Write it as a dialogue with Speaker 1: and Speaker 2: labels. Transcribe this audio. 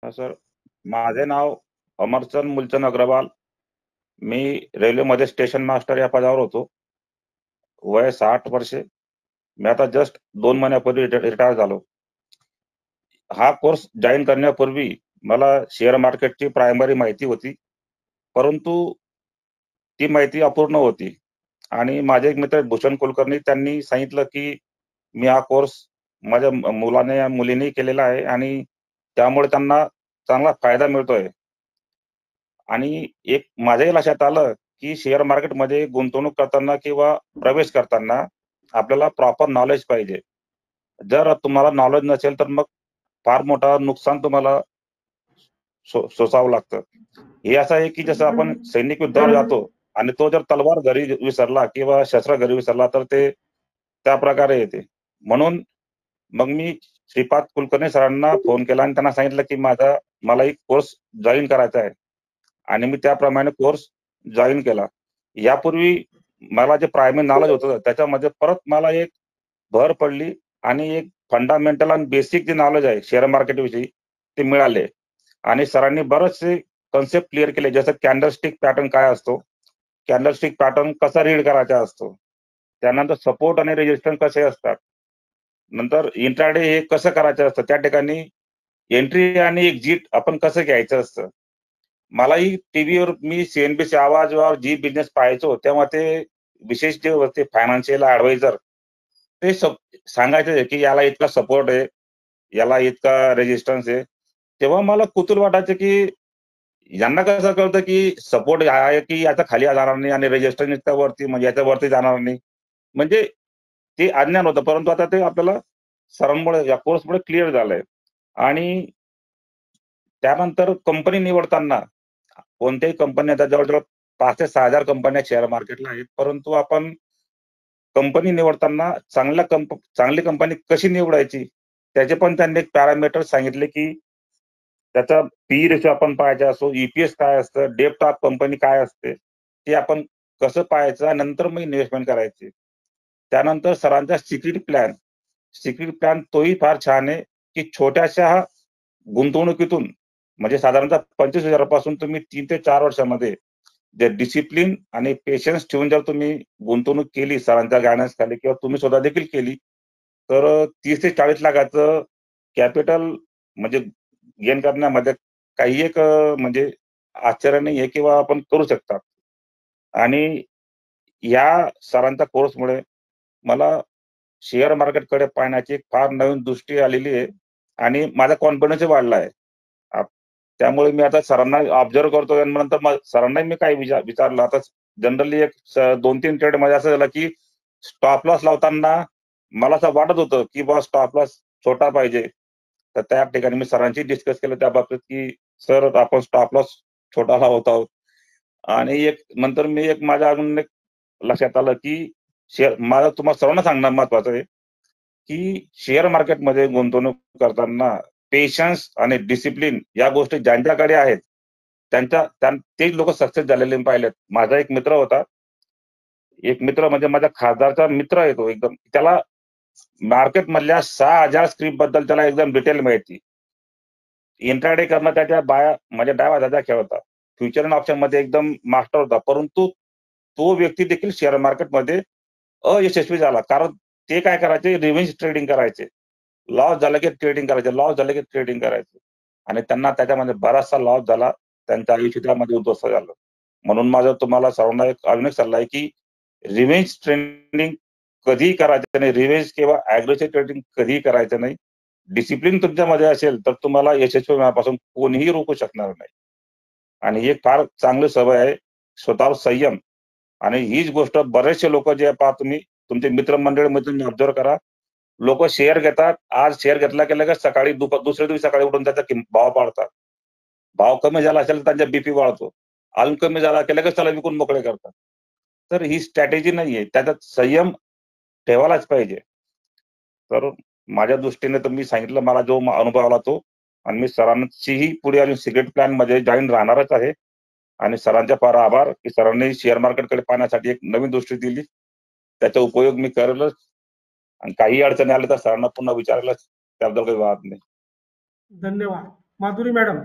Speaker 1: Sir, माझे नाव अमरचंद मुलचंद अग्रवाल. मी रेल्वेमध्ये station master या पदावर होतो. वय 60 वर्षे. मी आता जस्ट 2 महिन्यापूर्वी रिटायर झालो. हा कोर्स जॉईन करण्यापूर्वी मला शेअर मार्केटची प्रायमरी माहिती होती, परंतु ती माहिती अपूर्ण होती. आणि माझे एक मित्र भूषण कुलकर्णी त्यांनी सांगितलं, की मी हा कोर्स माझ्या मुलाने या मुलीने केलेला आहे आणि त्यामुळे त्यांना चांगला फायदा मिळतोय. आणि एक माझ्याही लक्षात आलं, की शेअर मार्केटमध्ये गुंतवणूक करताना किंवा प्रवेश करताना आपल्याला प्रॉपर नॉलेज पाहिजे. जर तुम्हाला नॉलेज नसेल, तर मग फार मोठा नुकसान तुम्हाला सोसावं लागतं. हे असं आहे, की जसं आपण सैनिक युद्धावर जातो आणि तो जर तलवार घरी विसरला किंवा शस्त्र घरी विसरला, तर ते त्याप्रकारे येते. म्हणून मग मी श्रीपाद कुलकर्णी सरांना फोन केला आणि त्यांना सांगितलं, की मला एक कोर्स जॉइन करायचा आहे. आणि मी त्याप्रमाणे कोर्स जॉइन केला. यापूर्वी मला जे प्रायमरी नॉलेज होतं, त्याच्यामध्ये परत मला एक भर पडली आणि एक फंडामेंटल आणि बेसिक जे नॉलेज आहे शेअर मार्केटविषयी ते मिळाले. आणि सरांनी बरेचसे कन्सेप्ट क्लिअर केले, जसं कॅन्डलस्टिक पॅटर्न काय असतो, कॅन्डलस्टिक पॅटर्न कसा रीड करायचा असतो, त्यानंतर सपोर्ट आणि रेजिस्टन्स कसे असतात, नंतर इंट्राडे हे कसं करायचं असतं, त्या ठिकाणी एंट्री आणि एक्झिट आपण कसं घ्यायचं असतं. मलाही टीव्हीवर मी सीएनबीसी आवाजवर जी बिझनेस पाहायचो, तेव्हा ते विशेष जे होते फायनान्शियल ॲडवायझर ते सांगायचे, की याला इतका सपोर्ट आहे, याला इतका रेजिस्टन्स आहे. तेव्हा मला कुतूहल वाटायचं, की यांना कसं कळतं, की सपोर्ट आहे, की याच्या खाली जाणार नाही आणि रेजिस्टन्स इतका वरती म्हणजे याच्या वरती जाणार नाही. म्हणजे ते अज्ञान होतं. परंतु आता ते आपल्याला सरांमुळे या कोर्समुळे क्लिअर झालंय. आणि त्यानंतर कंपनी निवडताना कोणत्याही कंपनी आता जवळ-जवळ 5,000 ते 6,000 कंपन्या शेअर मार्केटला आहेत. परंतु आपण कंपनी निवडताना चांगली कंपनी कशी निवडायची, त्याचे पण त्यांनी एक पॅरामीटर सांगितले, की त्याचा पी रेशो आपण पाहायचा असो, ईपीएस काय असतं, डेप्थ ऑफ कंपनी काय असते, ते आपण कसं पाहायचं आणि नंतर मग इन्व्हेस्टमेंट करायची. त्यानंतर सरांचा सिक्युरिटी प्लॅन तोही फार छान आहे, की छोट्याशा गुंतवणुकीतून म्हणजे साधारणतः 25,000 पासून तुम्ही 3 ते 4 वर्षामध्ये जे डिसिप्लिन आणि पेशन्स ठेवून जर तुम्ही गुंतवणूक केली सरांच्या गायडन्सखाली किंवा तुम्ही स्वतः देखील केली, तर 30 ते 40 लाखाचं कॅपिटल म्हणजे गेन करण्यामध्ये काही एक म्हणजे आश्चर्य नाहीये किंवा आपण करू शकता. आणि या सरांच्या कोर्समुळे मला शेअर मार्केटकडे पाहण्याची एक फार नवीन दृष्टी आलेली आहे आणि माझा कॉन्फिडन्सही वाढला आहे. आप त्यामुळे मी आता सरांना ऑब्झर्व्ह करतोय आणि नंतर मग सरांनाही मी काही विचारलं. आता जनरली एक 2-3 ट्रेडमध्ये असं झालं, की स्टॉप लॉस लावताना मला असं वाटत होतं, की बुवा स्टॉप लॉस छोटा पाहिजे. तर त्या ठिकाणी मी सरांशी डिस्कस केलं त्या बाबतीत, की सर आपण स्टॉप लॉस छोटा लावत आहोत. आणि एक नंतर मी एक माझ्या अजून एक लक्षात आलं, की माझं तुम्हाला सर्वांना सांगणं महत्वाचं आहे, की शेअर मार्केटमध्ये गुंतवणूक करताना पेशन्स आणि डिसिप्लिन या गोष्टी ज्यांच्याकडे आहेत, तेच लोकं सक्सेस झालेले मी पाहिलेत. माझा एक मित्र होता. एक मित्र म्हणजे माझ्या खासदारचा मित्र आहे तो एकदम. त्याला मार्केटमधल्या 6,000 स्क्रिप्टबद्दल त्याला एकदम डिटेल माहिती. इंट्राडे करणं त्याच्या म्हणजे डाव्या हाताचा खेळ होता. फ्युचर अँड ऑप्शनमध्ये एकदम मास्टर होता. परंतु तो व्यक्ती देखील शेअर मार्केटमध्ये अयशस्वी झाला. कारण ते काय करायचे रिव्हेंज ट्रेडिंग करायचे. लॉस झालं की ट्रेडिंग करायचे, लॉस झालं की ट्रेडिंग करायचे. आणि त्यांना त्याच्यामध्ये बराचसा लॉस झाला. त्यांचं आयुष्य त्यामध्ये उद्ध्वस्त झालं. म्हणून माझा तुम्हाला सर्वांना अजून एक सल्ला आहे, की रिव्हेंज ट्रेडिंग कधीही करायचं नाही. रिव्हेंज किंवा अग्रेसिव्ह ट्रेडिंग कधीही करायचं नाही. डिसिप्लिन तुमच्यामध्ये असेल, तर तुम्हाला यशस्वी होण्यापासून कोणीही रोखू शकणार नाही. आणि ही एक फार चांगली सवय आहे. स्वतःवर संयम आणि हीच गोष्ट बरेचसे लोकं जे पहा तुम्ही तुमचे मित्रमंडळीमध्ये तुम्ही ऑब्झर्व्ह करा. लोकं शेअर घेतात. आज शेअर घेतला की लगेच सकाळी दुसऱ्या दिवशी सकाळी उठून त्याचा भाव पाडतात. भाव कमी झाला असेल तर त्यांचा बीपी वाढतो. अजून कमी झाला की लगेच त्याला विकून मोकळे करतात. तर ही स्ट्रॅटेजी नाहीये. त्याच्यात संयम ठेवायलाच पाहिजे. तर माझ्या दृष्टीने तर मी सांगितलं मला जो अनुभव आला तो आणि मी सरांचीही पुढे अजून सिक्रेट प्लॅनमध्ये जॉइन राहणारच आहे. आणि सरांचे फार आभार, की सरांनी शेअर मार्केटकडे पाहण्यासाठी एक नवीन दृष्टी दिली. त्याचा उपयोग मी करेलच आणि काही अडचणी आल्या तर सरांना पुन्हा विचारेलच. त्याबद्दल काही वाद नाही.
Speaker 2: धन्यवाद. माधुरी मॅडम